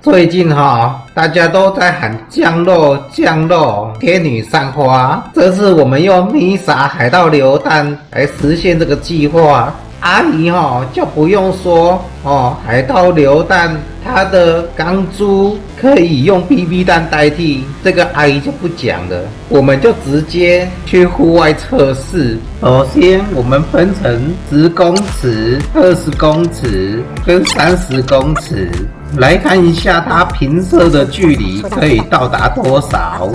最近大家都在喊降落降落，天女散花。这次我们用米莎海盗榴弹来实现这个计划。阿姨就不用说海盗榴弹它的钢珠可以用 BB 弹代替，这个阿姨就不讲了，我们就直接去户外测试。首先我们分成10公尺、20公尺跟30公尺，来看一下它平射的距离可以到达多少。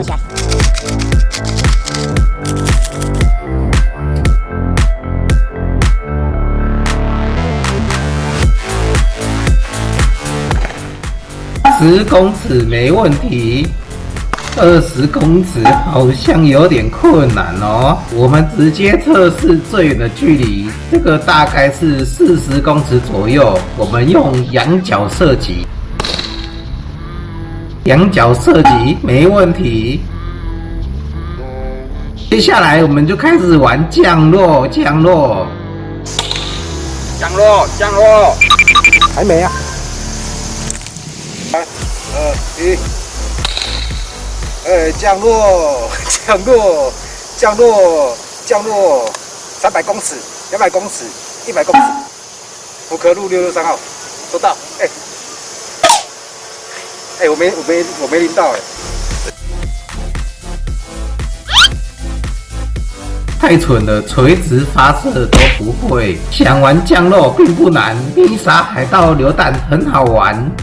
10公尺没问题，20公尺好像有点困难哦。我们直接测试最远的距离，这个大概是40公尺左右。我们用仰角射击，仰角射击没问题。接下来我们就开始玩降落，降落，降落，降落，还没啊。3、2、1，降落，降落，降落，降落，300公尺、200公尺、100公尺，福科路663号，收到。我没淋到太蠢了，垂直发射都不会。想玩降落并不难，米莎海盗榴弹很好玩。